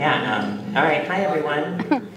All right, hi everyone.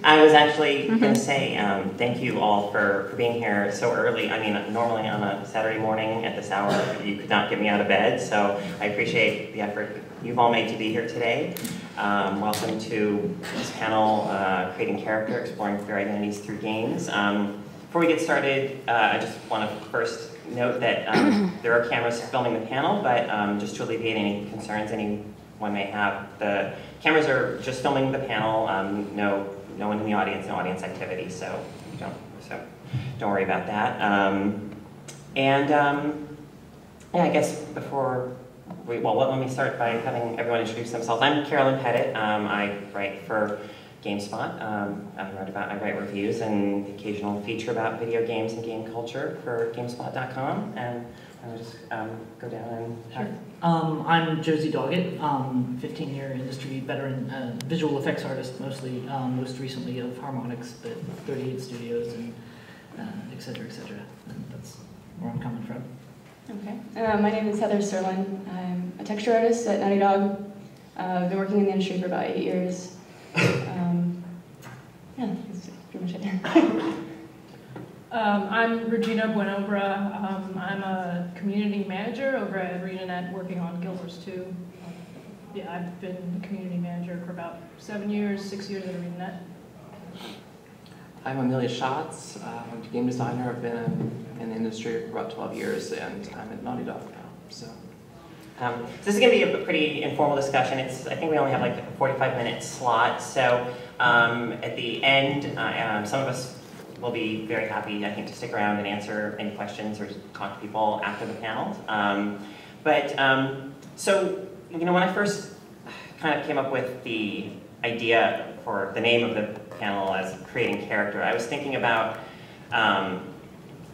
I was actually going to say thank you all for being here so early. I mean, normally on a Saturday morning at this hour, you could not get me out of bed, so I appreciate the effort you've all made to be here today. Welcome to this panel, Creating Character, Exploring Queer Identities Through Games. Before we get started, I just want to first note that there are cameras filming the panel, but just to alleviate any concerns anyone may have, the cameras are just filming the panel, no one in the audience, no audience activity, so don't worry about that. Yeah, I guess before let me start by having everyone introduce themselves. I'm Carolyn Petit. I write for GameSpot. I write reviews and the occasional feature about video games and game culture for GameSpot.com. And I'll just go down and have... Sure. I'm Josie Doggett, 15-year industry veteran, visual effects artist mostly, most recently of Harmonix, but 38 studios and et cetera, et cetera. And that's where I'm coming from. Okay. My name is Heather Cerlan. I'm a texture artist at Naughty Dog. I've been working in the industry for about 8 years. Yeah, that's pretty much it. I'm Regina Buenaobra. I'm a community manager over at ArenaNet working on Guild Wars 2. Yeah, I've been a community manager for about 7 years, 6 years at ArenaNet. I'm Emilia Schatz. I'm a game designer. I've been in the industry for about 12 years, and I'm at Naughty Dog now. So this is going to be a pretty informal discussion. I think we only have like a 45-minute slot, so at the end, some of us will be very happy, I think, to stick around and answer any questions or just talk to people after the panel. So, when I first kind of came up with the idea for the name of the panel as Creating Character, I was thinking about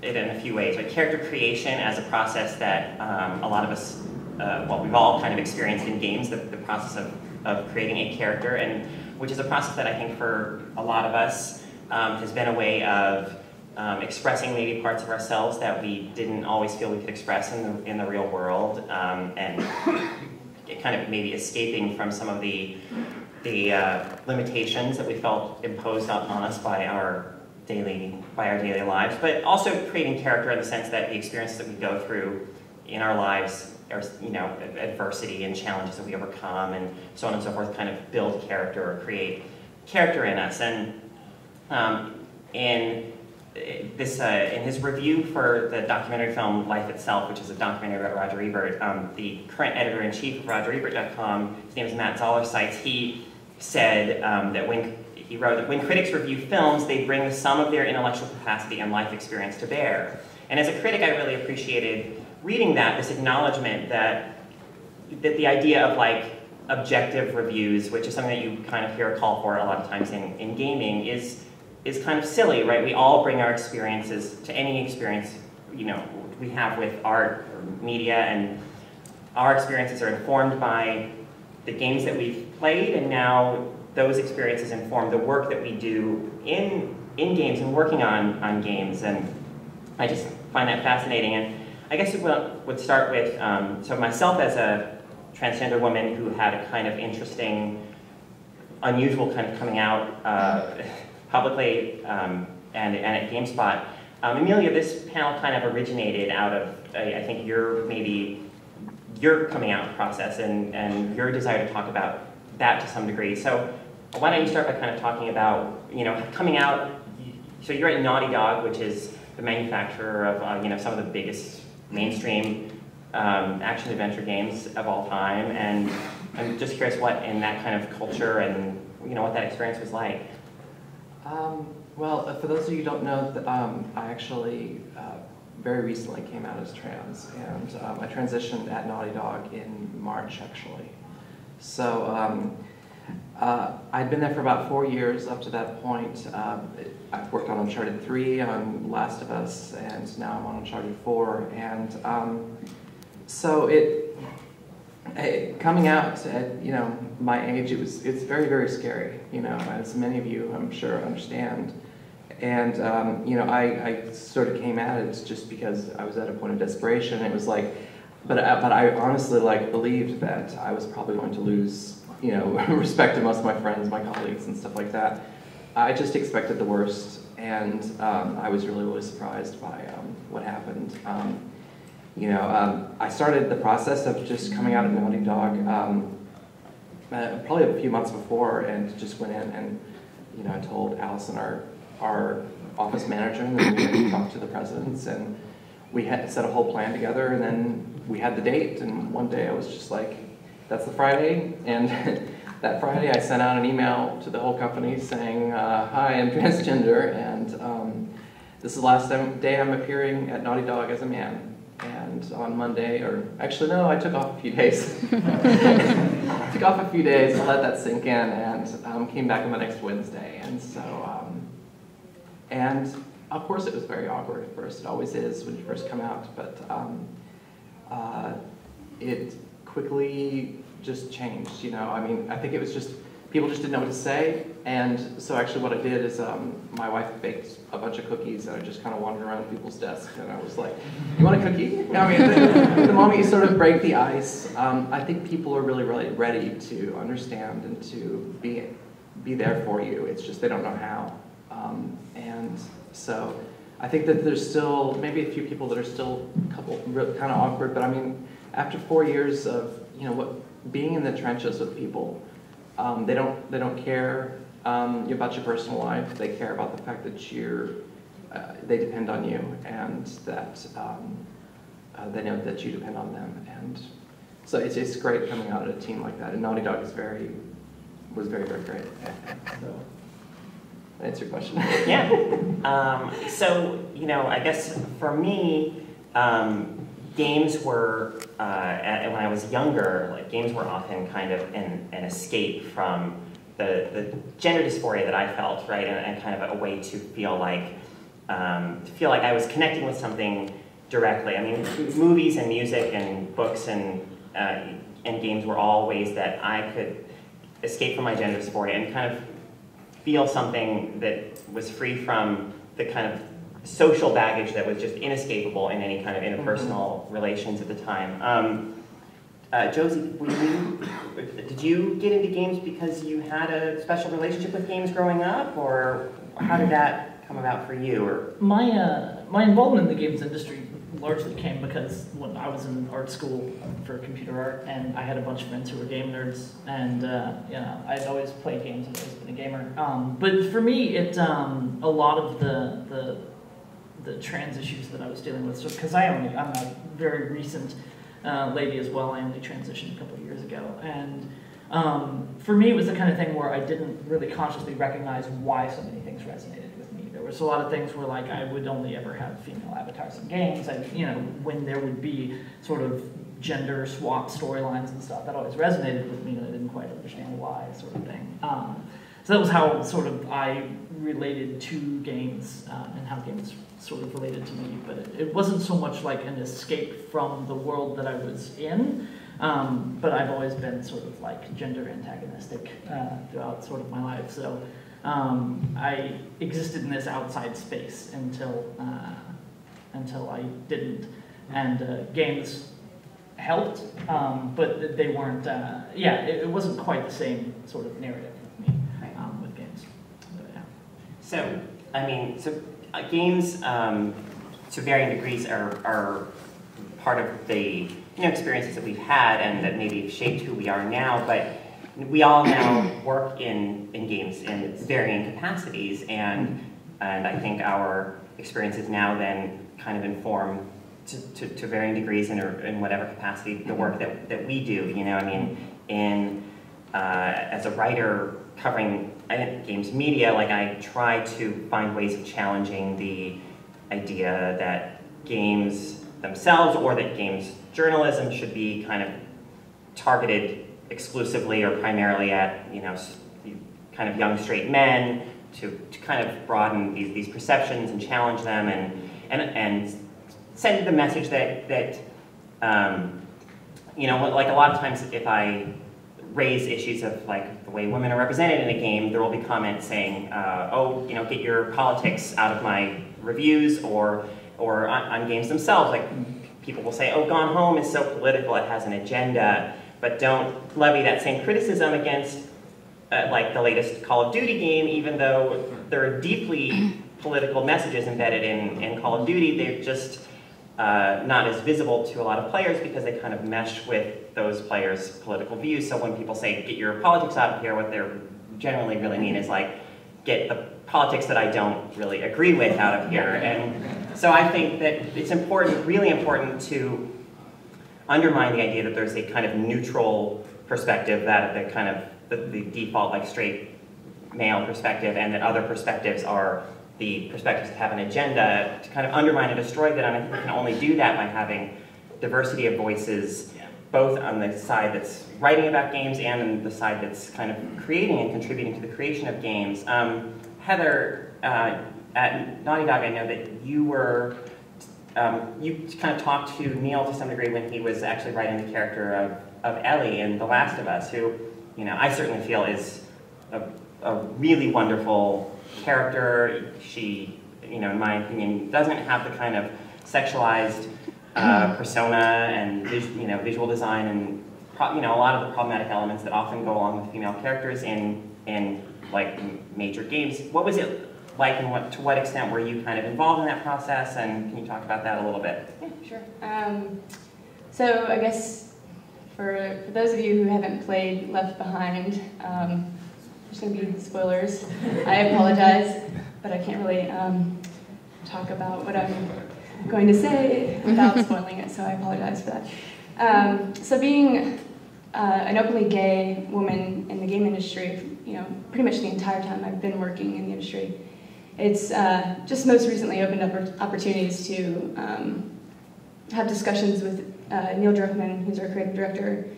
it in a few ways. Like character creation as a process that a lot of us, we've all kind of experienced in games, the process of creating a character, and which is a process that I think for a lot of us has been a way of expressing maybe parts of ourselves that we didn't always feel we could express in the real world, and kind of maybe escaping from some of the limitations that we felt imposed on us by our daily lives, but also creating character in the sense that the experiences that we go through in our lives, or adversity and challenges that we overcome, and so on and so forth, kind of build character or create character in us. And in his review for the documentary film Life Itself, which is a documentary about Roger Ebert, the current editor-in-chief of RogerEbert.com, his name is Matt Zoller, he said he wrote that when critics review films, they bring the sum of their intellectual capacity and life experience to bear. And as a critic, I really appreciated reading this acknowledgement that the idea of like objective reviews, which is something that you kind of hear a call for a lot of times in gaming, is kind of silly, right? We all bring our experiences to any experience we have with art or media, and our experiences are informed by the games that we've played, and now those experiences inform the work that we do in games and working on games, and I just find that fascinating. And I guess it would start with, so myself as a transgender woman who had a kind of interesting, unusual kind of coming out publicly and at GameSpot. Emilia, this panel kind of originated out of, I think, your coming out process and your desire to talk about that to some degree. So why don't you start by kind of talking about, coming out. So you're at Naughty Dog, which is the manufacturer of, some of the biggest mainstream action adventure games of all time, and I'm just curious what in that kind of culture and what that experience was like. Well, for those of you who don't know, I actually very recently came out as trans, and I transitioned at Naughty Dog in March, actually. So I'd been there for about 4 years up to that point. I've worked on Uncharted 3, on Last of Us, and now I'm on Uncharted 4. And so coming out at my age, it's very, very scary. As many of you I'm sure understand. And I sort of came at it just because I was at a point of desperation. It was like, but I honestly believed that I was probably going to lose you know, respect to most of my friends, my colleagues, and stuff like that. I just expected the worst, and I was really, really surprised by what happened. You know, I started the process of just coming out of Naughty Dog probably a few months before, and just went in and, you know, I told Allison, our office manager, and then we went and talked to the presidents, and we had set a whole plan together, and then we had the date, and one day I was just like, that's the Friday, and that Friday I sent out an email to the whole company saying, hi, I'm transgender, and this is the last day I'm appearing at Naughty Dog as a man. And on Monday, or actually no, I took off a few days. Took off a few days to let that sink in, and came back on the next Wednesday. And so, and of course it was very awkward at first. It always is when you first come out, but it quickly just changed, you know. I mean, I think it was just, people just didn't know what to say, and so actually what I did is my wife baked a bunch of cookies, and I just kind of wandered around people's desks, and I was like, you want a cookie? I mean, the moment you sort of break the ice, I think people are really, really ready to understand and to be there for you. It's just they don't know how. And so I think that there's still maybe a few people that are still a couple kind of awkward, but I mean, after 4 years of, you know, being in the trenches with people, they don't care about your personal life. They care about the fact that they depend on you, and that they know that you depend on them. And so it's great coming out at a team like that. And Naughty Dog was very, very great. So, answer your question. Yeah. So, you know, I guess for me, games were, when I was younger, like games were often kind of an escape from the gender dysphoria that I felt, right, and kind of a way to feel like I was connecting with something directly. I mean, movies and music and books and games were all ways that I could escape from my gender dysphoria and kind of feel something that was free from the kind of social baggage that was just inescapable in any kind of interpersonal relations at the time. Josie, did you get into games because you had a special relationship with games growing up, or how did that come about for you? Or my involvement in the games industry largely came because when I was in art school for computer art, and I had a bunch of friends who were game nerds, and you know, I'd always played games and always been a gamer. But for me, a lot of the trans issues that I was dealing with, because I'm a very recent lady as well. I only transitioned a couple of years ago, and for me it was the kind of thing where I didn't really consciously recognize why so many things resonated with me. There was a lot of things where, like, I would only ever have female avatars in games, and you know, when there would be sort of gender swap storylines and stuff, that always resonated with me, and I didn't quite understand why, sort of thing. So that was how sort of I related to games, and how games sort of related to me, but it wasn't so much like an escape from the world that I was in, but I've always been sort of like gender antagonistic throughout sort of my life, so I existed in this outside space until I didn't, and games helped, but they weren't, it wasn't quite the same sort of narrative with me, with games. So, yeah. So, I mean, games, to varying degrees, are part of the experiences that we've had and that maybe have shaped who we are now, but we all now work in games in varying capacities, and I think our experiences now then kind of inform to varying degrees in whatever capacity the work that we do. You know, I mean, as a writer covering games media, like, I try to find ways of challenging the idea that games themselves or that games journalism should be kind of targeted exclusively or primarily at, you know, kind of young straight men, to kind of broaden these perceptions and challenge them and send the message that you know, like, a lot of times if I raise issues of, like, the way women are represented in a game, there will be comments saying, oh, you know, get your politics out of my reviews, or on games themselves, like, people will say, oh, Gone Home is so political, it has an agenda, but don't levy that same criticism against like the latest Call of Duty game, even though there are deeply political messages embedded in Call of Duty. They're just not as visible to a lot of players because they kind of mesh with those players' political views. So when people say, get your politics out of here, what they're generally really mean is like, get the politics that I don't really agree with out of here. And so I think that it's important, really important, to undermine the idea that there's a kind of neutral perspective, that the kind of the default like straight male perspective, and that other perspectives are the perspectives that have an agenda, to kind of undermine and destroy that. And I think we can only do that by having diversity of voices, both on the side that's writing about games and on the side that's kind of creating and contributing to the creation of games. Heather, at Naughty Dog, I know that you were, you kind of talked to Neil to some degree when he was actually writing the character of Ellie in The Last of Us, who, you know, I certainly feel is a really wonderful character. She, you know, in my opinion, doesn't have the kind of sexualized persona and visual design and a lot of the problematic elements that often go along with female characters in like major games. What was it like, and to what extent were you kind of involved in that process? And can you talk about that a little bit? Yeah, sure. So I guess for those of you who haven't played Left Behind, there's going to be spoilers. I apologize, but I can't really talk about what I'm going to say without spoiling it, so I apologize for that. So being an openly gay woman in the game industry, pretty much the entire time I've been working in the industry, it's just most recently opened up opportunities to have discussions with Neil Druckmann, who's our creative director,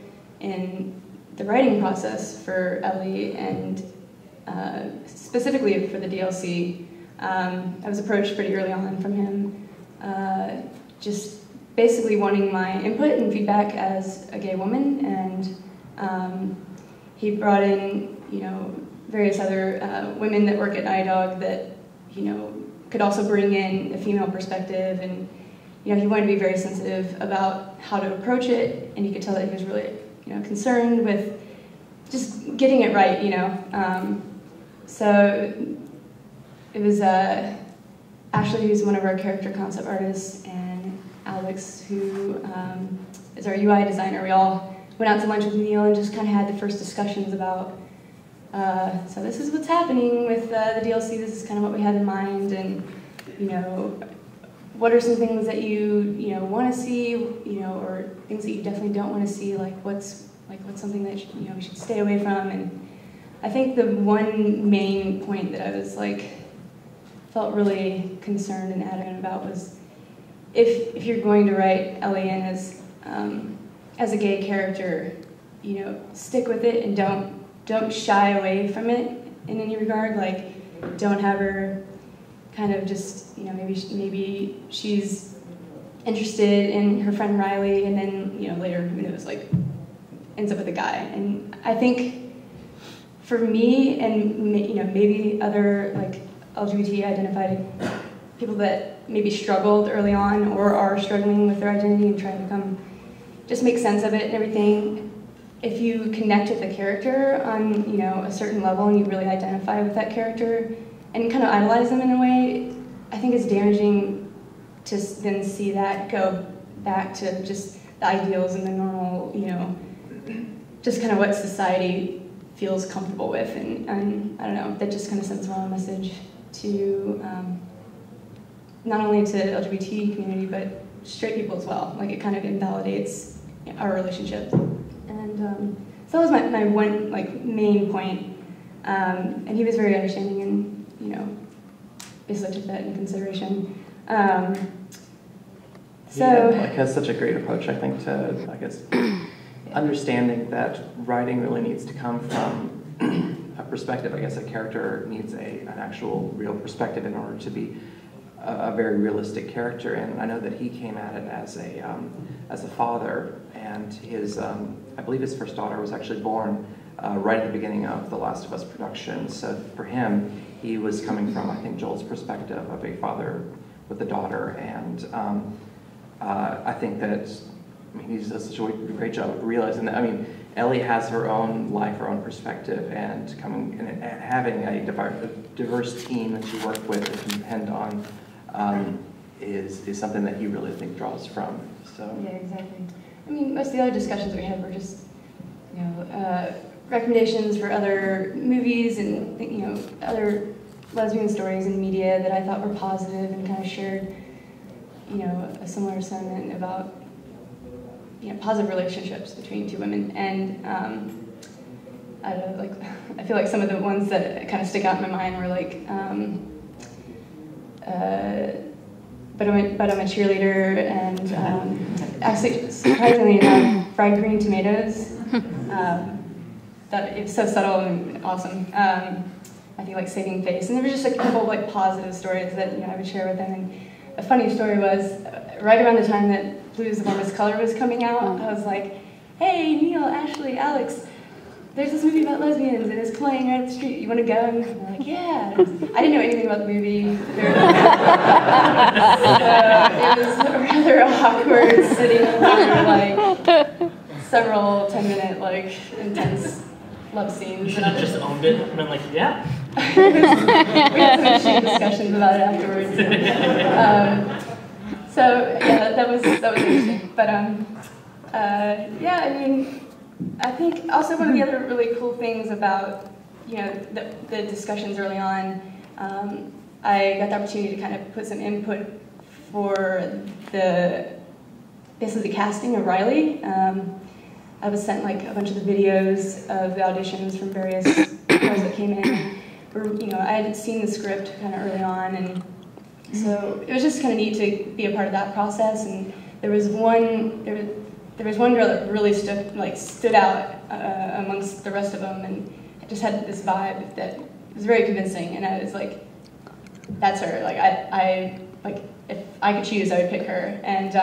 in the writing process for Ellie, and specifically for the DLC. I was approached pretty early on from him, just basically wanting my input and feedback as a gay woman, and he brought in, various other women that work at Naughty Dog that, could also bring in a female perspective, and he wanted to be very sensitive about how to approach it, and you could tell that he was really, concerned with just getting it right, So it was Ashley, who's one of our character concept artists, and Alex, who is our UI designer. We all went out to lunch with Neil and just kind of had the first discussions about, so this is what's happening with the DLC, this is kind of what we had in mind, and, what are some things that you, want to see, or things that you definitely don't want to see, what's something that, we should stay away from. And I think the one main point that I was felt really concerned and adamant about was, if you're going to write Ellie in as a gay character, stick with it and don't shy away from it in any regard. Don't have her kind of just, maybe she's interested in her friend Riley, and then, later, who knows, ends up with a guy. And I think for me, and maybe other LGBT identified people that maybe struggled early on or are struggling with their identity and trying to just make sense of it and everything, if you connect with the character on a certain level and you really identify with that character and kind of idolize them in a way, I think it's damaging to then see that go back to just the ideals and the normal, just kind of what society feels comfortable with, and I don't know, that just kind of sends a wrong message to not only to the LGBT community, but straight people as well. It kind of invalidates our relationship. And so that was my one main point. And he was very understanding and, basically took that into consideration. He has such a great approach, I think, to, understanding that writing really needs to come from a perspective. I guess a character needs an actual real perspective in order to be a very realistic character. And I know that he came at it as a father, and his I believe his first daughter was actually born right at the beginning of The Last of Us production. So for him, he was coming from, I think, Joel's perspective of a father with a daughter, and I think that I mean, he does such a great job of realizing that. I mean, Ellie has her own life, her own perspective, and coming and having a diverse team that you work with and can depend on is something that he really, I think, draws from. So yeah, exactly. I mean, most of the other discussions we had were just, you know, recommendations for other movies and, you know, other lesbian stories in media that I thought were positive and kind of shared, you know, a similar sentiment about, you know, positive relationships between two women. And I don't know, like, I feel like some of the ones that kind of stick out in my mind were like, but I'm a cheerleader, and actually, surprisingly enough, fried green tomatoes. That it's so subtle and awesome. I think like saving face, and there was just a couple of like positive stories that, you know, I would share with them. And a funny story was right around the time that Blue is the Warmest Color was coming out, I was like, "Hey, Neil, Ashley, Alex, there's this movie about lesbians and it's playing right up the street. You want to go?" And they're like, "Yeah." I didn't know anything about the movie. So it was rather awkward sitting through like several 10-minute like intense love scenes. You should have just owned it and been like, yeah. We had some interesting discussions about it afterwards. So yeah, that was interesting. But yeah, I mean, I think also one of the other really cool things about, you know, the discussions early on, I got the opportunity to kind of put some input for basically the casting of Riley. I was sent like a bunch of the videos of the auditions from various girls that came in. You know, I had seen the script kind of early on, and so it was just kind of neat to be a part of that process. And there was one girl that really stood out amongst the rest of them, and just had this vibe that was very convincing. And I was like, "That's her." Like I like if I could choose, I would pick her. And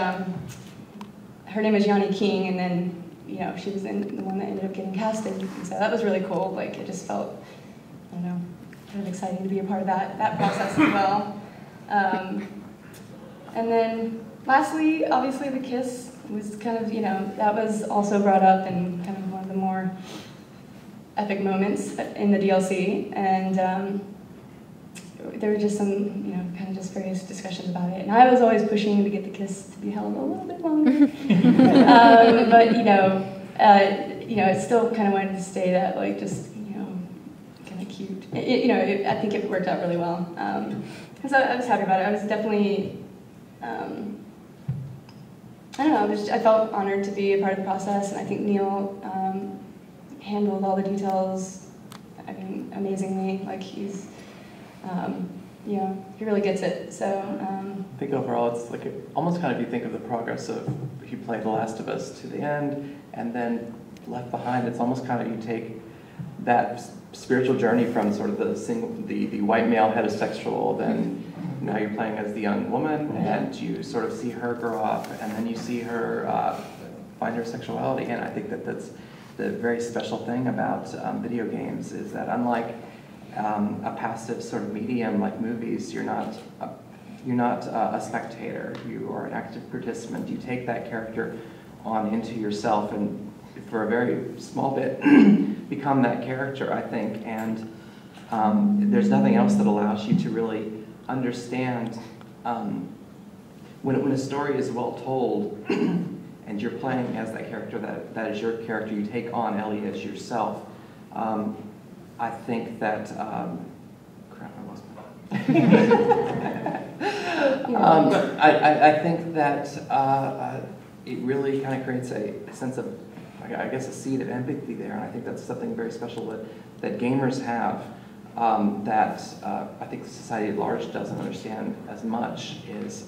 her name is Yanni King, and then, you know, she was in the one that ended up getting casted. And so that was really cool. Like, it just felt, I don't know, kind of exciting to be a part of that process as well. And then lastly, obviously the kiss was kind of, you know, that was also brought up and kind of one of the more epic moments in the DLC. And there were just some, you know, kind of just various discussions about it. And I was always pushing to get the kiss to be held a little bit longer. But, you know, it still kind of wanted to stay that, like, just, you know, kind of cute. I think it worked out really well. So I was happy about it. I was definitely, I don't know, I felt honored to be a part of the process. And I think Neil handled all the details, I mean, amazingly. Like, he's, yeah, he really gets it. So I think overall it's like almost kind of, you think of the progress of if you play The Last of Us to the end and then Left Behind, it's almost kind of, you take that spiritual journey from sort of the white male heterosexual, then now you're playing as the young woman, and you sort of see her grow up, and then you see her find her sexuality. And I think that that's the very special thing about video games, is that unlike a passive sort of medium like movies, you're not a spectator. You are an active participant. You take that character on into yourself, and for a very small bit, become that character, I think. And there's nothing else that allows you to really understand when a story is well told, and you're playing as that character, that is your character. You take on Ellie as yourself. I think that, crap, I lost my I think that it really kind of creates a sense of, I guess, a seed of empathy there, and I think that's something very special that gamers have that I think society at large doesn't understand as much, is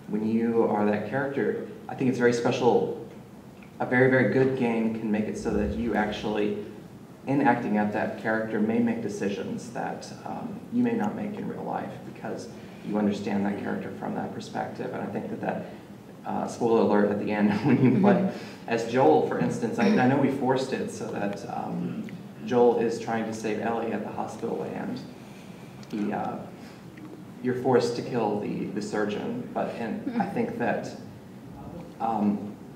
when you are that character. I think it's very special. A very, very good game can make it so that you actually, in acting out that character, may make decisions that you may not make in real life, because you understand that character from that perspective. And I think that spoiler alert at the end, when you play as Joel, for instance, I know we forced it so that Joel is trying to save Ellie at the hospital, and you're forced to kill the surgeon. But I think that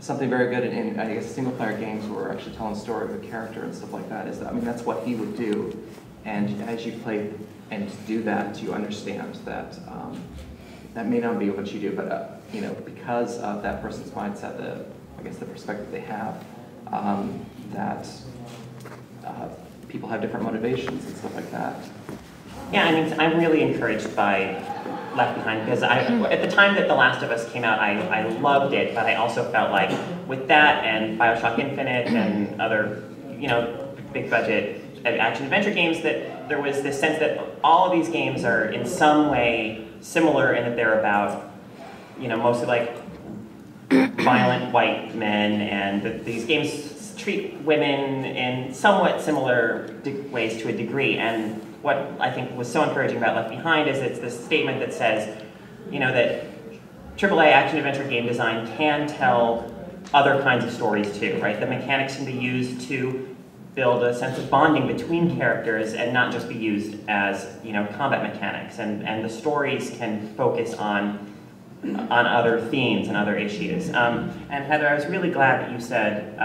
something very good in I guess single-player games where we're actually telling a story of a character and stuff like that is that, I mean, that's what he would do. And as you play and do that, you understand that that may not be what you do, but you know, because of that person's mindset, I guess the perspective they have, that people have different motivations and stuff like that. Yeah, I mean, I'm really encouraged by Left Behind because at the time that The Last of Us came out, I loved it, but I also felt like with that and BioShock Infinite and other, you know, big budget action-adventure games, that there was this sense that all of these games are in some way similar in that they're about, you know, mostly like violent white men, and that these games treat women in somewhat similar ways to a degree. And what I think was so encouraging about Left Behind is it's this statement that says, you know, that AAA action-adventure game design can tell other kinds of stories too, right? The mechanics can be used to build a sense of bonding between characters and not just be used as, you know, combat mechanics. And the stories can focus on other themes and other issues. And Heather, I was really glad that you said,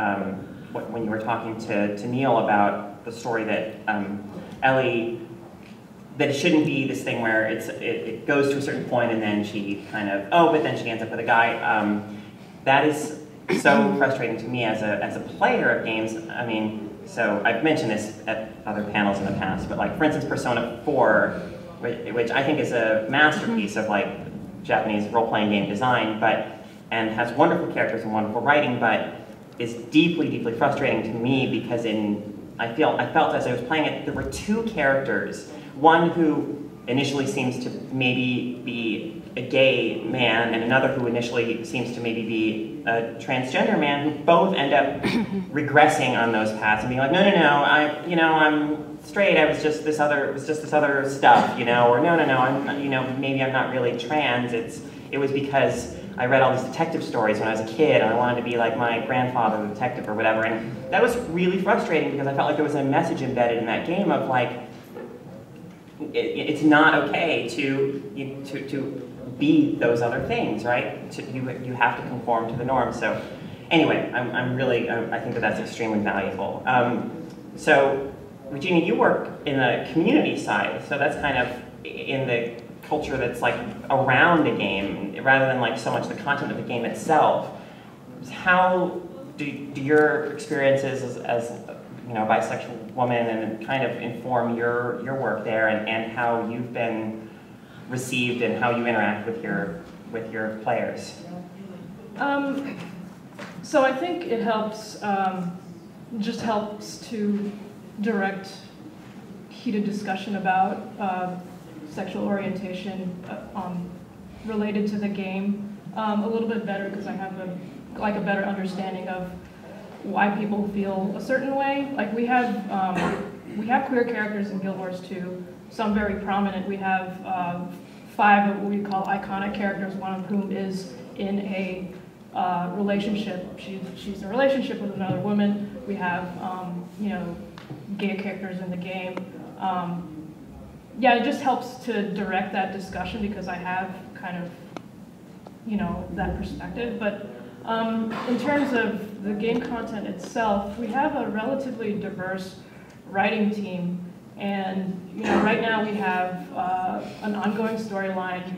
when you were talking to Neil about the story that Ellie, that it shouldn't be this thing where it goes to a certain point and then she kind of, but then she ends up with a guy. That is so frustrating to me as a player of games. I mean, so I've mentioned this at other panels in the past, but like, for instance, Persona 4, which I think is a masterpiece of like Japanese role-playing game design, and has wonderful characters and wonderful writing, but is deeply, deeply frustrating to me because I felt as I was playing it, there were two characters, one who initially seems to maybe be a gay man, and another who initially seems to maybe be a transgender man, who both end up regressing on those paths and being like, no, I'm straight. It was just this other stuff, you know, or no, maybe I'm not really trans. It was because I read all these detective stories when I was a kid, and I wanted to be like my grandfather, the detective, or whatever. And that was really frustrating because I felt like there was a message embedded in that game of like, it's not okay to be those other things, right? You have to conform to the norm. So anyway, I think that's extremely valuable. So Regina, you work in the community side, so that's kind of in the culture that's like around the game, rather than like so much the content of the game itself. How do your experiences as you know, a bisexual woman and kind of inform your work there, and how you've been received and how you interact with your players? So I think it helps, just helps to direct heated discussion about sexual orientation related to the game a little bit better, because I have a better understanding of why people feel a certain way. Like we have queer characters in Guild Wars 2, some very prominent. We have 5 of what we call iconic characters, one of whom is in a relationship. She's in a relationship with another woman. We have you know, gay characters in the game. Yeah, it just helps to direct that discussion because I have kind of, you know, that perspective. But in terms of the game content itself, we have a relatively diverse writing team, and you know, right now we have an ongoing storyline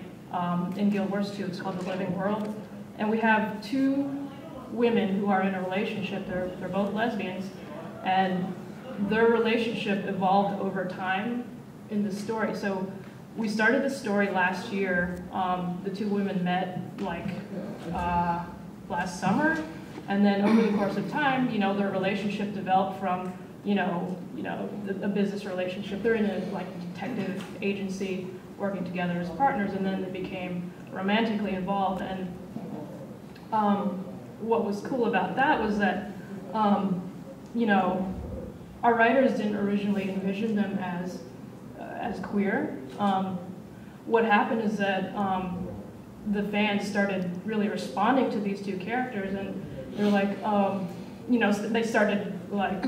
in Guild Wars 2. It's called The Living World, and we have 2 women who are in a relationship. They're both lesbians, and their relationship evolved over time in the story. So we started the story last year. The 2 women met like last summer, and then over the course of time, you know, their relationship developed from, a business relationship. They're in a like detective agency working together as partners, and then they became romantically involved. And what was cool about that was that, you know, our writers didn't originally envision them as queer. What happened is that the fans started really responding to these 2 characters, and they're like, you know, they started like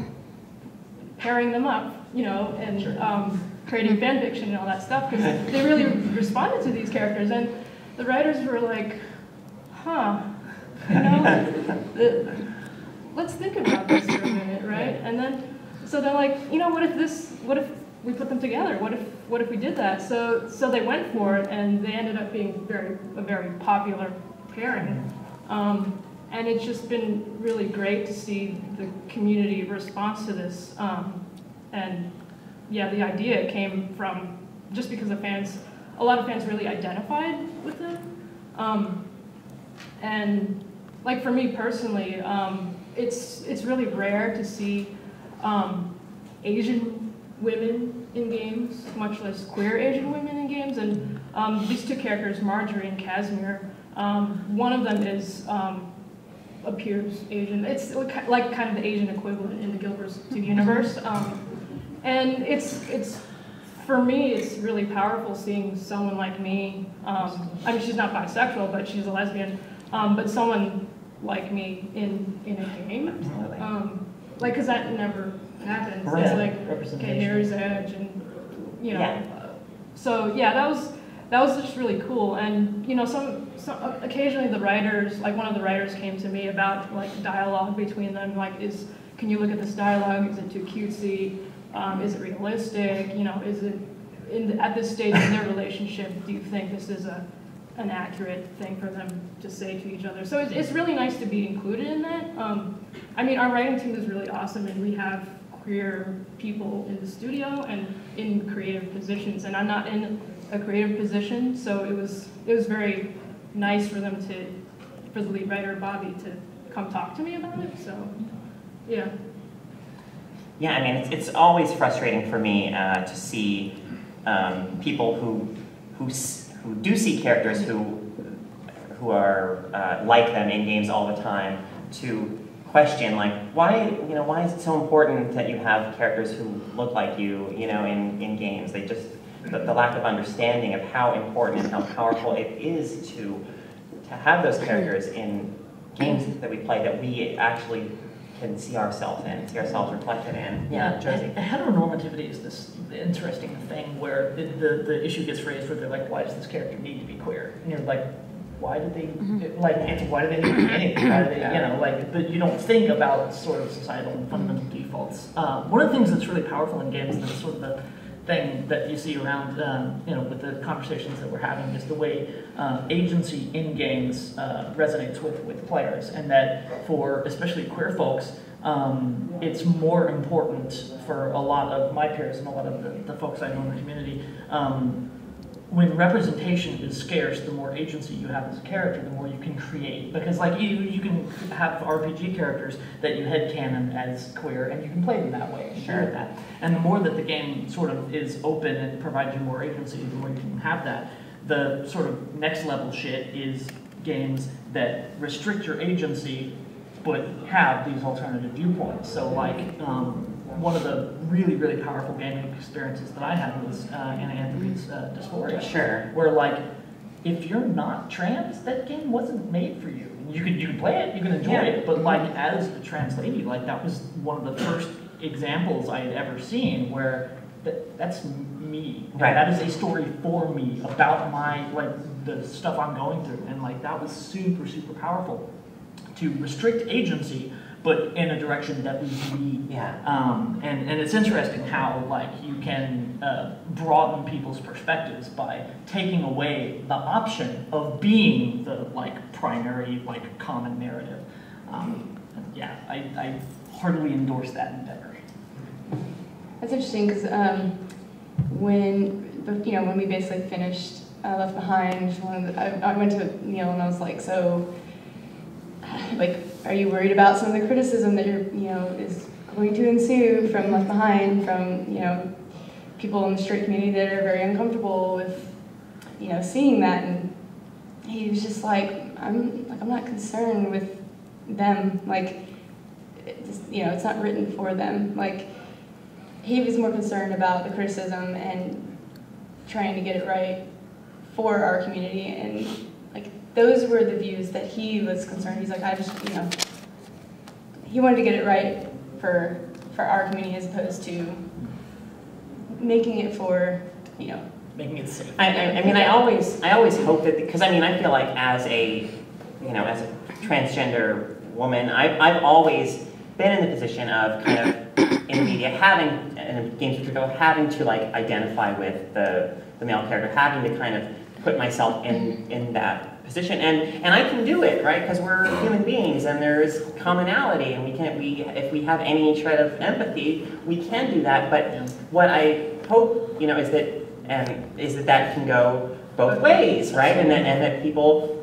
pairing them up, you know, and creating fan fiction and all that stuff, because they really responded to these characters. And the writers were like, huh, You know, let's think about this for a minute, right? And then, so they're like, you know, what if we put them together? What if we did that? So they went for it, and they ended up being a very popular pairing. And it's just been really great to see the community response to this. And yeah, the idea came from just because a lot of fans really identified with them. And like for me personally, it's really rare to see Asian women in games, much less queer Asian women in games. And these two characters, Marjorie and Casimir, one of them appears Asian. It's like kind of the Asian equivalent in the Gilbert's 2 universe. And it's for me, it's really powerful seeing someone like me. I mean, she's not bisexual, but she's a lesbian. But someone like me in a game. Absolutely. Like, because that never happens. Right. It's like, Representation. okay, here's Edge, and you know. Yeah. So yeah, that was just really cool. And you know, some occasionally the writers, like one of the writers came to me about like dialogue between them. Like, can you look at this dialogue? Is it too cutesy? Is it realistic? You know, is it at this stage in their relationship? Do you think this is an accurate thing for them to say to each other? So it's really nice to be included in that. I mean, our writing team is really awesome, and we have queer people in the studio and in creative positions. And I'm not in a creative position, so it was very nice for them for the lead writer Bobby to come talk to me about it. So yeah. Yeah, I mean, it's always frustrating for me to see people who do see characters who are like them in games all the time to question, like, why is it so important that you have characters who look like you, in games? They just the lack of understanding of how important and how powerful it is to have those characters in games that we play that we actually can see ourselves in, see ourselves reflected in. Yeah, Josie. Heteronormativity is this interesting thing where the issue gets raised where they're like, why does this character need to be queer? And you're like, why do they why do they need to be anything? Why do they, but you don't think about sort of societal and fundamental defaults. One of the things that's really powerful in games, and that's sort of the thing that you see around, with the conversations that we're having, is the way agency in games resonates with players, and that for especially queer folks, it's more important for a lot of my peers and a lot of the folks I know in the community. When representation is scarce, the more agency you have as a character, the more you can create. Because like you can have RPG characters that you headcanon as queer, and you can play them that way and share that. And the more that the game sort of is open and provides you more agency, the more you can have that. The sort of next level shit is games that restrict your agency, but have these alternative viewpoints. So like, one of the really, really powerful gaming experiences that I had was Anna Anthony's Dysphoria. Sure. Where like, if you're not trans, that game wasn't made for you. You can play it, you can enjoy it, but like as a trans lady, like that was one of the first examples I had ever seen where that's me. Right. That is a story for me about my the stuff I'm going through, and like that was super, super powerful to restrict agency, but in a direction that was me. Yeah. And it's interesting how like you can broaden people's perspectives by taking away the option of being the primary common narrative. I heartily endorse that endeavor. That's interesting because when we basically finished Left Behind, I went to Neil and I was like, so are you worried about some of the criticism that is going to ensue from Left Behind, from people in the straight community that are very uncomfortable with seeing that? And he was just like, I'm not concerned with them. It's not written for them. He was more concerned about the criticism and trying to get it right for our community, and those were the views that he was concerned. He's like, he wanted to get it right for our community as opposed to making it for, making it safe. I always hope that, because I feel like as a you know, as a transgender woman, I've always been in the position of kind of in media having, and in games particularly, having to like identify with the male character, having to kind of put myself in that position, and I can do it, right? Because we're human beings, and there's commonality, and if we have any shred of empathy, we can do that. But what I hope, you know, is that can go both ways, right? And that people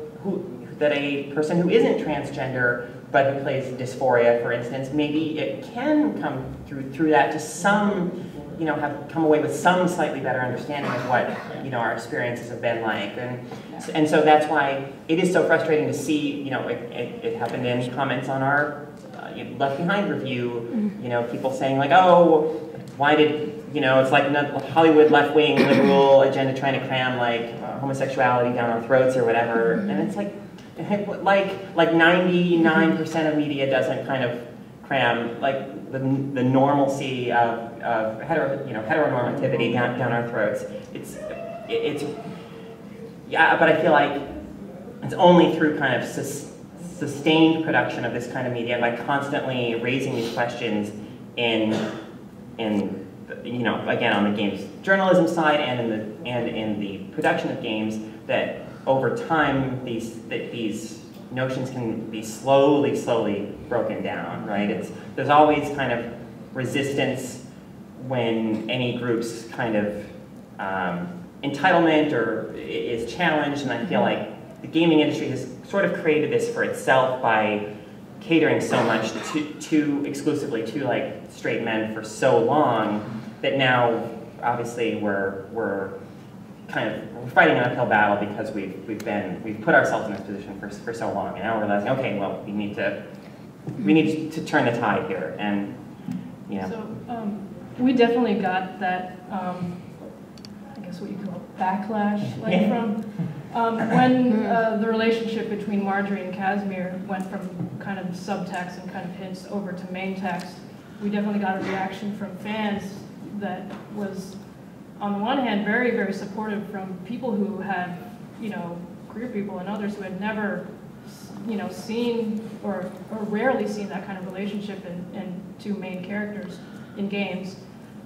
that a person who isn't transgender but who plays dysphoria, for instance, maybe it can come through that to some, you know, have come away with some slightly better understanding of what, you know, our experiences have been like, and so that's why it is so frustrating to see, you know, it happened in comments on our Left Behind review, you know, people saying like, oh, why did, you know, it's like Hollywood left-wing liberal agenda trying to cram like homosexuality down our throats or whatever, and it's like 99% of media doesn't kind of cram like the normalcy of heteronormativity down our throats. It's yeah, but I feel like it's only through kind of sustained production of this kind of media, by constantly raising these questions in you know, again, on the games journalism side and in the production of games, that over time these notions can be slowly broken down, right? There's always kind of resistance when any group's kind of entitlement or is challenged, and I feel like the gaming industry has sort of created this for itself by catering so much exclusively to like straight men for so long, that now obviously we're fighting an uphill battle because we've put ourselves in this position for so long, and now we're realizing, okay, well, we need to turn the tide here, and you know. So we definitely got that, I guess what you call backlash, like from when the relationship between Marjorie and Casimir went from kind of subtext and kind of hints over to main text. We definitely got a reaction from fans that was, on the one hand, very, very supportive from people who had, you know, queer people and others who had never, you know, seen or rarely seen that kind of relationship in two main characters in games,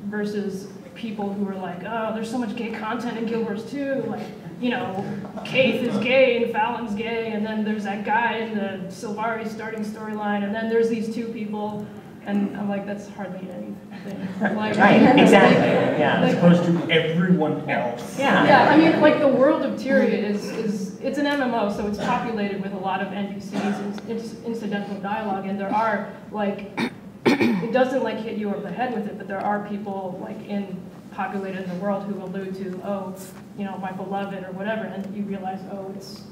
versus people who were like, oh, there's so much gay content in Guild Wars 2, like, you know, Kaith is gay and Fallon's gay, and then there's that guy in the Sylvari starting storyline, and then there's these two people. And I'm like, that's hardly anything. Like, right, exactly. Yeah. As opposed to everyone else. Yeah. Yeah, I mean, like the world of Tyria it's an MMO, so it's populated with a lot of NPCs, it's incidental dialogue, and there are like, it doesn't like hit you over the head with it, but there are people like populated in the world who allude to, oh, you know, my beloved or whatever, and you realize, oh, it's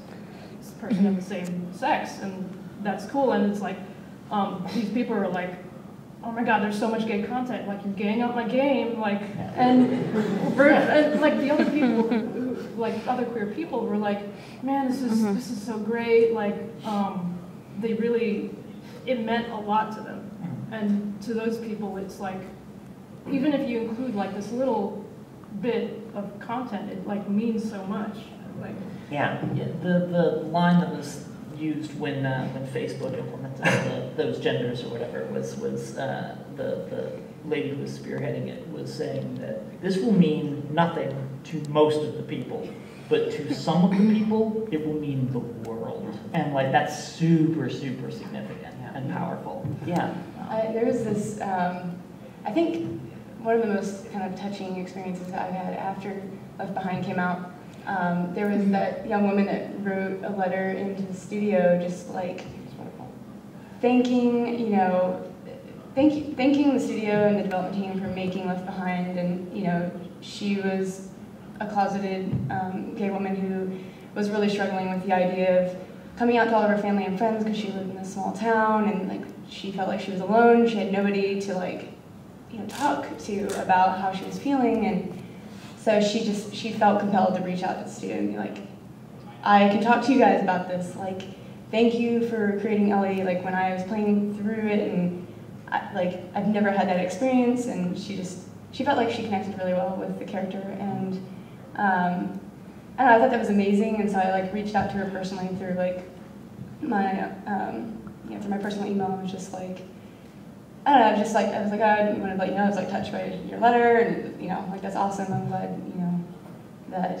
this person of the same sex, and that's cool, and it's like, these people are like, oh my god, there's so much gay content, like you're gaying up my game, like, and like the other people, like other queer people were like, man, this is so great, like, they really, it meant a lot to them, and to those people it's like, even if you include like this little bit of content, it like means so much, like. Yeah. The line that was used when Facebook implemented those genders or whatever was the lady who was spearheading it was saying that this will mean nothing to most of the people, but to some of the people it will mean the world, and like that's super significant and powerful. Yeah. There was this, I think one of the most kind of touching experiences that I've had after Left Behind came out. There was that young woman that wrote a letter into the studio, just like thanking, you know, thanking the studio and the development team for making Left Behind, and you know, she was a closeted gay woman who was really struggling with the idea of coming out to all of her family and friends because she lived in a small town, and like she felt like she was alone. She had nobody to like, you know, talk to about how she was feeling, and so she felt compelled to reach out to the studio and be like, I can talk to you guys about this. Like, thank you for creating Ellie. Like, when I was playing through it, and I've never had that experience, and she felt like she connected really well with the character, and I don't know, I thought that was amazing, and so I like reached out to her personally through like my, for my personal email, I was just like, I don't know, I was like, oh, I want to let you know I was like touched by your letter, and like that's awesome. I'm glad, that,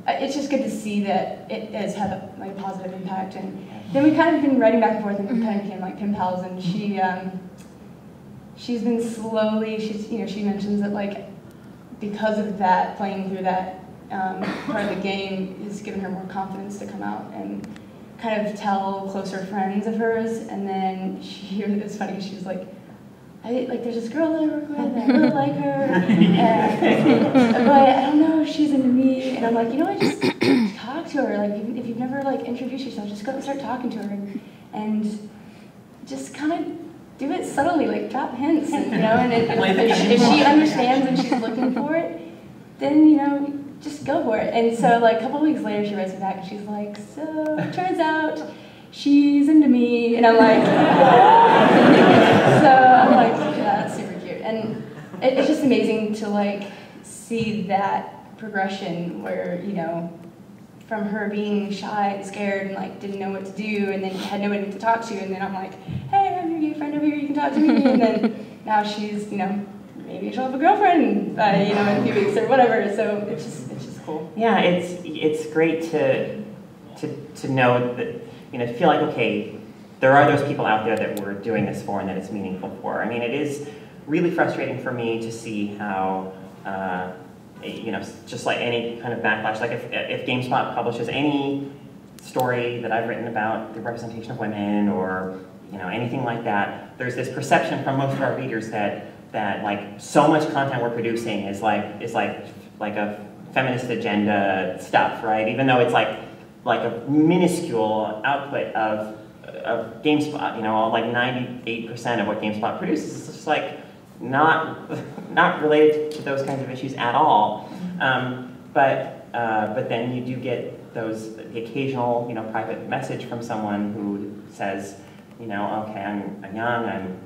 it's just good to see that it has had a positive impact. And then we kind of been writing back and forth, and we kind of became like pen pals. And she's been slowly, she mentions that like because of that, playing through that part of the game has given her more confidence to come out and kind of tell closer friends of hers. And then it's funny, she was like, there's this girl that I work with, and I really like her, but I don't know if she's into me. And I'm like, just talk to her. Like, if you've never like introduced yourself, just go and start talking to her, and just kind of do it subtly, like drop hints, and if she understands and she's looking for it, then just go for it. And so like a couple of weeks later, she writes me back, and she's like, so it turns out she's into me, and I'm like, so I'm like, yeah, that's super cute. And it's just amazing to like see that progression where, from her being shy and scared and like didn't know what to do, and then had nobody to talk to, and then I'm like, hey, I'm your gay friend over here, you can talk to me, and then now she's, maybe she'll have a girlfriend, in a few weeks or whatever. So it's just cool. Yeah, it's great to know that, to feel like, okay, there are those people out there that we're doing this for and that it's meaningful for. I mean, it is really frustrating for me to see how, just like any kind of backlash, like if GameSpot publishes any story that I've written about the representation of women or, anything like that, there's this perception from most of our readers that like so much content we're producing is like a feminist agenda stuff, right? Even though it's like a minuscule output of GameSpot, like 98% of what GameSpot produces is just like not related to those kinds of issues at all. But then you do get the occasional private message from someone who says, okay, I'm young, I'm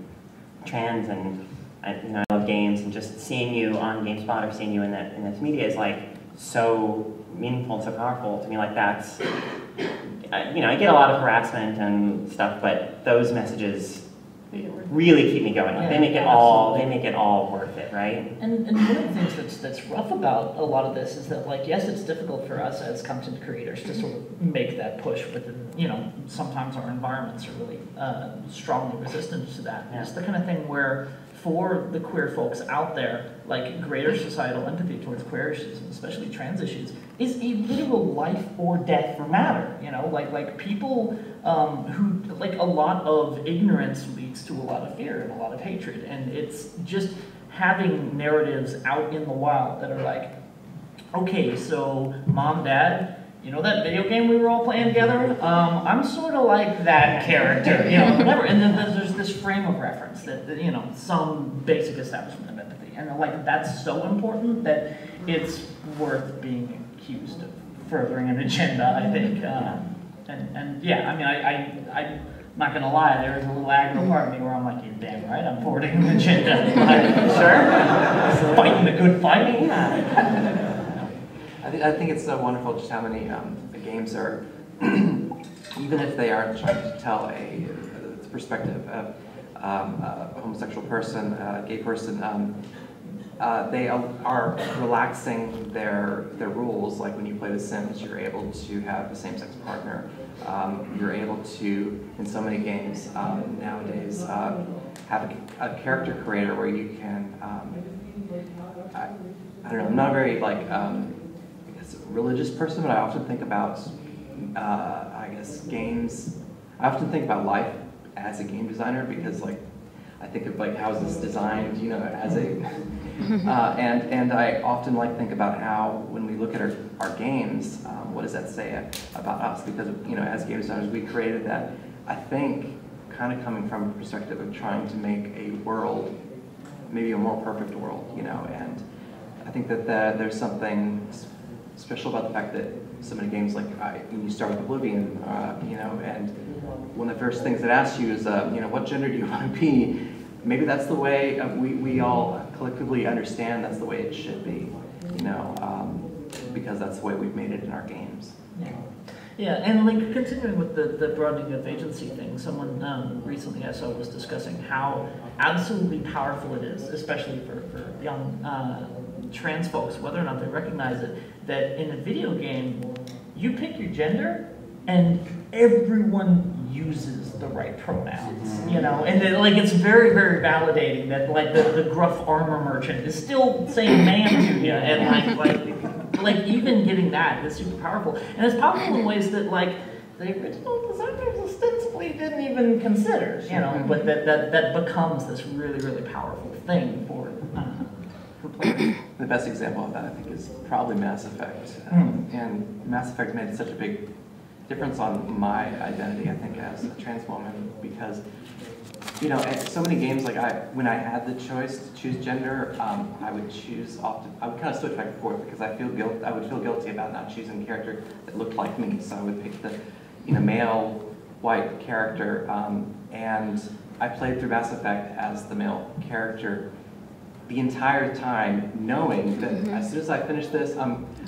trans, and I love games, and just seeing you on GameSpot or seeing you in this media is like so meaningful and so powerful to me. Like that's, I get a lot of harassment and stuff, but those messages really keep me going. Like, they make it all worth it, right? And one of the things that's rough about a lot of this is that, like, yes, it's difficult for us as content creators to sort of make that push within, sometimes our environments are really strongly resistant to that. Yeah. It's the kind of thing where, for the queer folks out there, like, greater societal empathy towards queer issues, and especially trans issues, is a literal life or death matter. Like people who, like, a lot of ignorance leads to a lot of fear and a lot of hatred, and it's just having narratives out in the wild that are like, okay, so mom, dad, that video game we were all playing together? I'm sort of like that character, whatever. And then there's this frame of reference that, some basic establishment of empathy. And like, that's so important that it's worth being accused of furthering an agenda, I think. And yeah, I mean, I'm not gonna lie, there is a little aggro part of me where I'm like, you're damn right, I'm forwarding an agenda. Sure. Fighting the good fight. Yeah. I think it's so wonderful just how many games are, even if they aren't trying to tell a perspective of a homosexual person, a gay person, they are relaxing their rules. Like when you play The Sims, you're able to have a same-sex partner. You're able to, in so many games nowadays, have a character creator where you can, I don't know, I'm not a very religious person, but I often think about, games. I often think about life as a game designer because, like, I think of like how is this designed, as a, and I often think about how when we look at our games, what does that say about us? Because as game designers, we created that. I think kind of coming from a perspective of trying to make a world, maybe a more perfect world, and I think that there's something special about the fact that so many games, like when you start with Oblivion, and one of the first things it asks you is, what gender do you want to be? Maybe that's the way we all collectively understand that's the way it should be, because that's the way we've made it in our games. Yeah. Yeah, and like continuing with the broadening of agency thing, someone recently I saw was discussing how absolutely powerful it is, especially for young trans folks, whether or not they recognize it, that in a video game, you pick your gender and everyone uses the right pronouns, you know, and like it's very, very validating that like the gruff armor merchant is still saying ma'am to you, and like even getting that is super powerful, and it's powerful in ways that like the original designers ostensibly didn't even consider, you know, but that becomes this really, really powerful thing for players. The best example of that, I think, is probably Mass Effect, and Mass Effect made such a big difference on my identity, I think, as a trans woman, because, you know, at so many games, like when I had the choice to choose gender, I would choose often. I would kind of switch back and forth because I would feel guilty about not choosing a character that looked like me. So I would pick the, you know, male white character, and I played through Mass Effect as the male character the entire time, knowing that as soon as I finished this,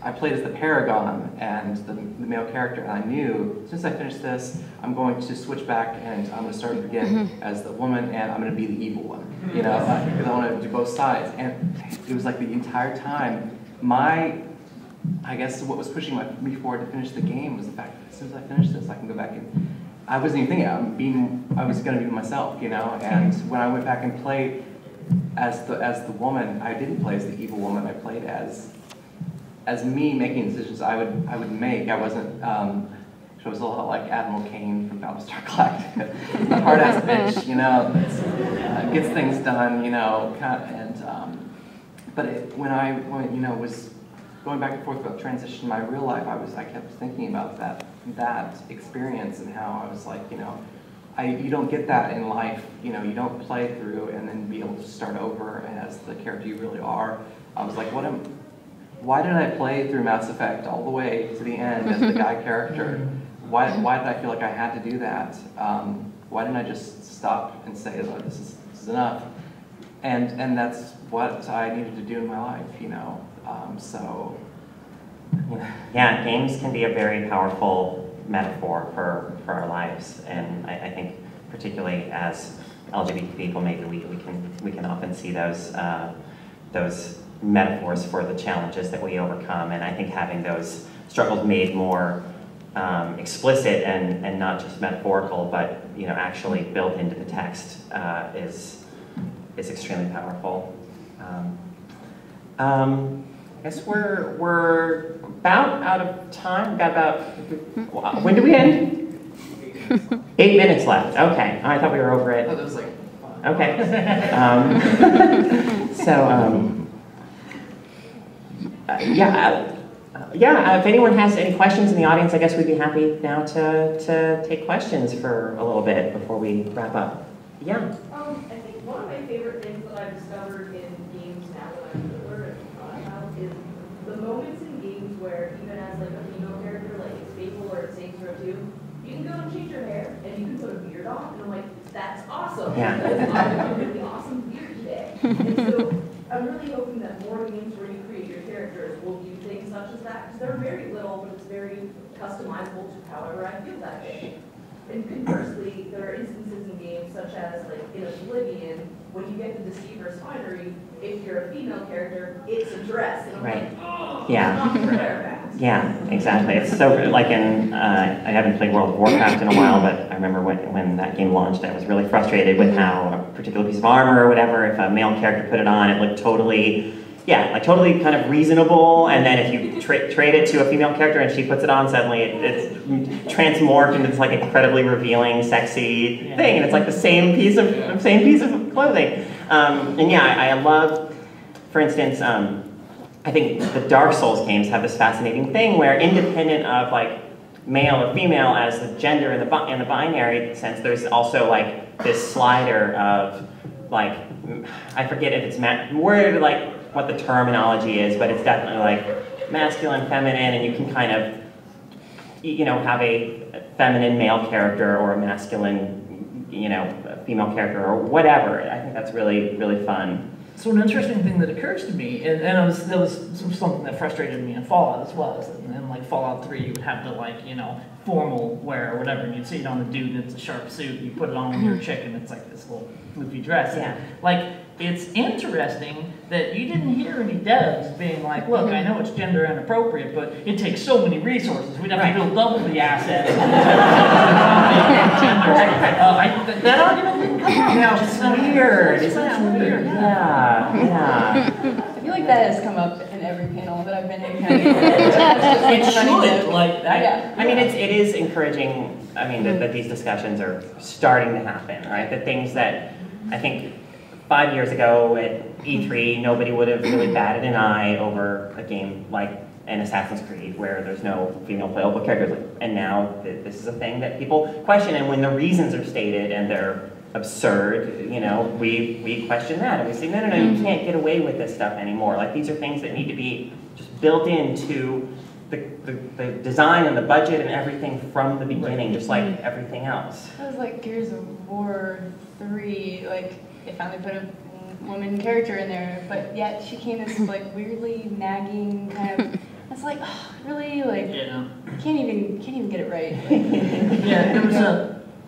I played as the Paragon and the male character, and I knew as soon as I finish this, I'm going to switch back and I'm going to start again as the woman, and I'm going to be the evil one, you know, because I want to do both sides. And it was like the entire time, I guess what was pushing me forward to finish the game was the fact that as soon as I finish this, I can go back and, I wasn't even thinking, I was going to be myself, you know, and when I went back and played as the woman, I didn't play as the evil woman. I played as me making decisions I would make. I wasn't. She was a lot like Admiral Kane from Battlestar Galactica, a hard ass bitch, you know, gets things done, you know, but when I was going back and forth about transition in my real life, I kept thinking about that experience and how I was like, you know, you don't get that in life, you know, you don't play through and then be able to start over as the character you really are. I was like, why did I play through Mass Effect all the way to the end as the guy character? Why did I feel like I had to do that? Why didn't I just stop and say, oh, this is enough? And that's what I needed to do in my life, you know, so. Yeah, games can be a very powerful metaphor for our lives, and I think particularly as LGBT people, maybe we can often see those metaphors for the challenges that we overcome, and I think having those struggles made more explicit and not just metaphorical, but you know actually built into the text is extremely powerful. I guess we're about out of time. We've got about, when do we end? 8 minutes left. Okay. I thought we were over it. Oh, that was like 5. Okay. Yeah. If anyone has any questions in the audience, I guess we'd be happy now to take questions for a little bit before we wrap up. Yeah. I think one of my favorite things that I've discovered in games now that I'm older and thought about is the moments in games where even as like a female character, like it's Fable or it's Saints Row 2, you can go and change your hair and you can put a beard on, and I'm like, that's awesome. Yeah. Because I have a really awesome beard today. And so I'm really hoping that more games where you create your characters will do things such as that, because they're very little, but it's very customizable to however I feel that day. And conversely, there are instances in games such as, like, in Oblivion, when you get the Deceiver's finery, if you're a female character, it's a dress. And I'm Right. like, oh, Yeah. not fair. Yeah, exactly. It's so, like I haven't played World of Warcraft in a while, but I remember when that game launched, I was really frustrated with how a particular piece of armor or whatever, if a male character put it on, it looked totally, totally kind of reasonable, and then if you trade it to a female character and she puts it on, suddenly it's transmorphed into this like incredibly revealing, sexy thing, and it's like the same piece of clothing. I love, for instance, I think the Dark Souls games have this fascinating thing where, independent of like male or female as the gender in the binary sense, there's also like this slider of like, I forget if it's like what the terminology is, but it's definitely like masculine, feminine, and you can kind of, you know, have a feminine male character or a masculine, you know, female character or whatever. I think that's really, really fun. So an interesting thing that occurs to me, and that was something that frustrated me in Fallout as well, is that in like Fallout 3 you would have the like, you know, formal wear or whatever, and you'd see it on the dude, it's a sharp suit, you put it on when you're a chick and it's like this little floofy dress. Yeah. And, like, it's interesting that you didn't hear any devs being like, look, I know it's gender inappropriate, but it takes so many resources, we'd have to build double the assets. That argument didn't come up. Now, it's weird. Isn't that weird? Yeah, yeah. I feel like that has come up in every panel that I've been in. It should, like that. Yeah. I mean, it is encouraging, I mean, that these discussions are starting to happen, right? The things that I think 5 years ago at E3, nobody would have really batted an eye over a game like an Assassin's Creed where there's no female playable characters. And now this is a thing that people question, and when the reasons are stated and they're absurd, you know, we question that, and we say, no, you can't get away with this stuff anymore. Like, these are things that need to be just built into the design and the budget and everything from the beginning, just like everything else. It was like Gears of War 3, like, they finally put a woman character in there, but yet she came this like weirdly nagging kind of. It's like, oh, really, like, Yeah. can't even get it right. Like, Yeah, there was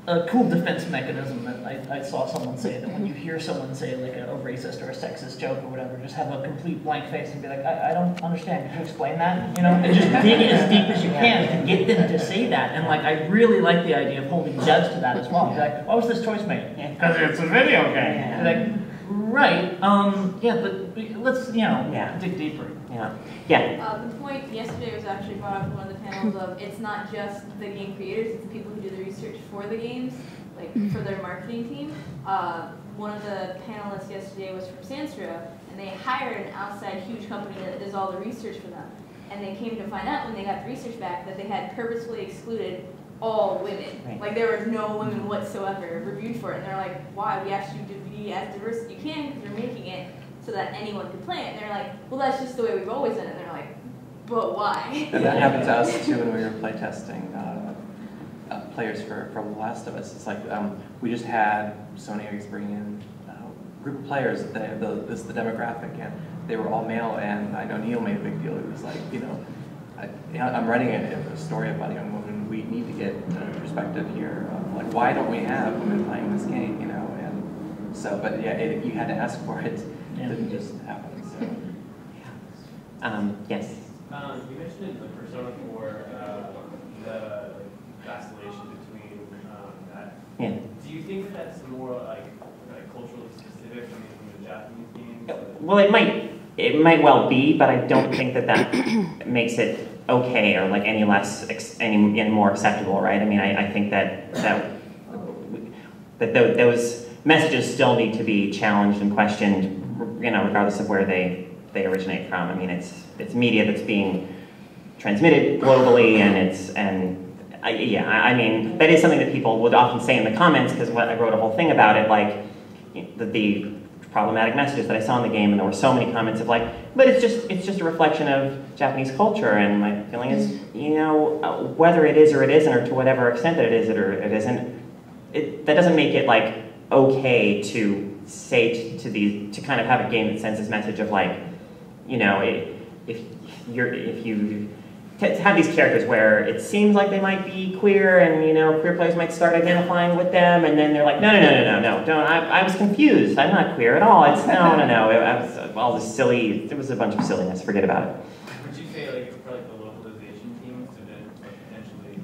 a cool defense mechanism that I saw someone say, that when you hear someone say like a racist or a sexist joke or whatever, just have a complete blank face and be like, I don't understand, can you explain that? You know, and just dig as deep as you can to get them to say that. And like, I really like the idea of holding devs to that as well. Be like, why was this choice made? Because it's a video game. Yeah. Like, right, yeah, but let's, you know, dig deeper. Yeah. The point yesterday was actually brought up in one of the panels of it's not just the game creators, it's the people who do the research for the games, like for their marketing team. One of the panelists yesterday was from Sanstra, and they hired an outside huge company that does all the research for them. And they came to find out when they got the research back that they had purposefully excluded all women. Right. Like, there were no women whatsoever reviewed for it. And they're like, why? We asked you to be as diverse as you can because you're making it so that anyone could play it. And they're like, well, that's just the way we've always done it. And they're like, but why? And that happened to us too when we were playtesting players for The Last of Us. It's like we just had Sony bring in a group of players. This is the demographic, and they were all male. And I know Neil made a big deal. He was like, you know, I'm writing a story about a young woman. We need to get a perspective here. Like, why don't we have women playing this game? You know, and so, but yeah, you had to ask for it. It didn't just happen. So. Yes. You mentioned the Persona 4, the vacillation between that. Yeah. Do you think that's more like culturally specific from the Japanese games? Well, it might well be, but I don't think that makes it okay or like any more acceptable, right? I mean, I think that those messages still need to be challenged and questioned, you know, regardless of where they originate from. I mean, it's media that's being transmitted globally, I mean, that is something that people would often say in the comments, because I wrote a whole thing about it, like the problematic messages that I saw in the game, and there were so many comments of like, but it's just a reflection of Japanese culture, and my feeling is, you know, whether it is or it isn't, or to whatever extent that it is or it isn't, that doesn't make it like okay to say to kind of have a game that sends this message of like, you know, if you have these characters where it seems like they might be queer, and you know, queer players might start identifying with them, and then they're like, no, don't. I was confused. I'm not queer at all. It's no. I was all this silly. There was a bunch of silliness. Forget about it. Would you say like for like the localization teams to then potentially?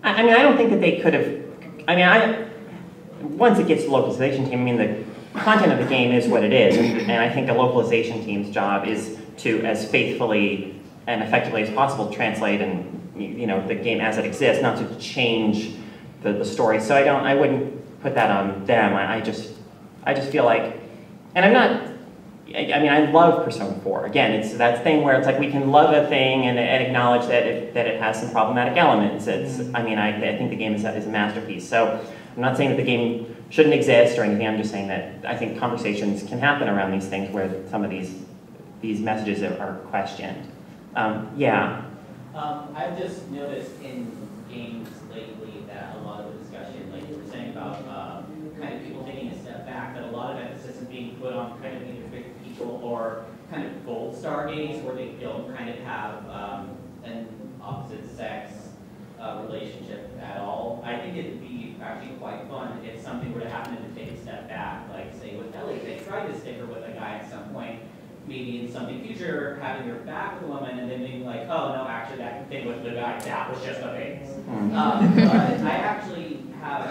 I mean, I don't think that they could have. I mean, once it gets to the localization team, I mean, the content of the game is what it is, and I think the localization team's job is to, as faithfully and effectively as possible, translate and, you know, the game as it exists, not to change the story. So I wouldn't put that on them. I just feel like, and I'm not. I mean, I love Persona 4. Again, it's that thing where it's like we can love a thing and acknowledge that it has some problematic elements. I mean, I think the game is a masterpiece. So I'm not saying that the game shouldn't exist or anything. I'm just saying that I think conversations can happen around these things where some of these messages are questioned. Yeah. I've just noticed in games lately that a lot of the discussion, like you were saying about kind of people taking a step back, that a lot of emphasis is being put on kind of either kind of gold star gays where they don't kind of have an opposite sex relationship at all. I think it would be actually quite fun if something were to happen to take a step back, like say with Ellie, they tried to stick her with a guy at some point, maybe in something future, having her back with a woman, and then being like, oh no, actually that thing with the guy, that was just a phase. But I actually have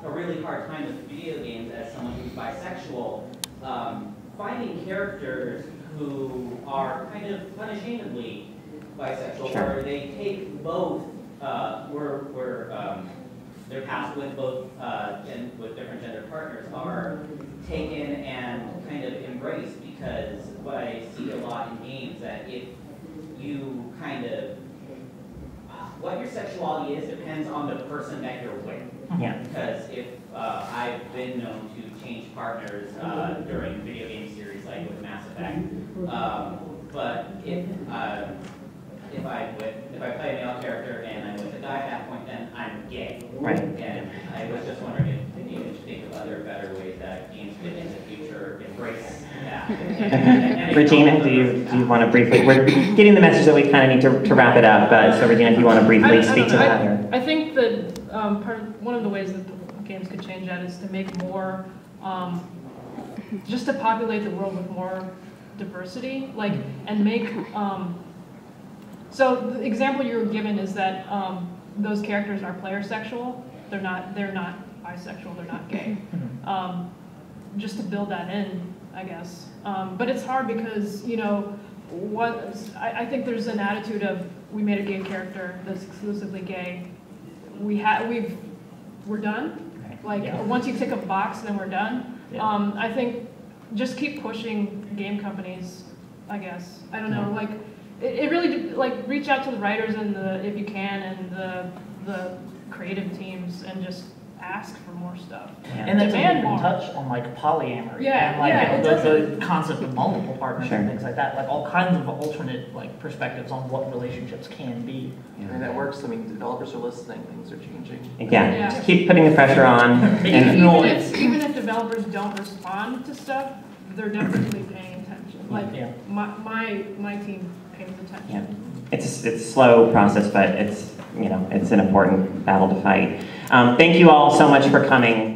a really hard time with video games as someone who's bisexual, finding characters who are kind of unashamedly bisexual, where they take both, their past with both and with different gender partners are taken and kind of embraced, because what I see a lot in games that if you kind of what your sexuality is depends on the person that you're with. Yeah. Because if I've been known to change partners during video game series like with Mass Effect, but if I play a male character and I'm with a guy at that point, then I'm gay. Right. And I was just wondering if you could think of other better ways that games could in the future embrace that. And Regina, do you want to briefly? We're getting the message that we kind of need to wrap it up. So Regina, if you want to briefly speak to that. I think that one of the ways that the games could change that is to make more, just to populate the world with more diversity, like, and make. So the example you were given is that those characters are player sexual. They're not bisexual. They're not gay. Just to build that in, I guess. But it's hard because I think there's an attitude of we made a gay character that's exclusively gay. We're done. Like once you tick a box, then we're done. Yeah. I think just keep pushing game companies. I guess I don't know. Like. It really, like, reach out to the writers and if you can, and the creative teams, and just ask for more stuff. Yeah. And then to touch on like polyamory, and the concept of multiple partners and things like that, like all kinds of alternate like perspectives on what relationships can be. Yeah. And that works. I mean, developers are listening. Things are changing. Yeah. Just keep putting the pressure on. And even if developers don't respond to stuff, they're definitely paying attention. Like my team. Yeah, it's a slow process, but it's an important battle to fight. Thank you all so much for coming.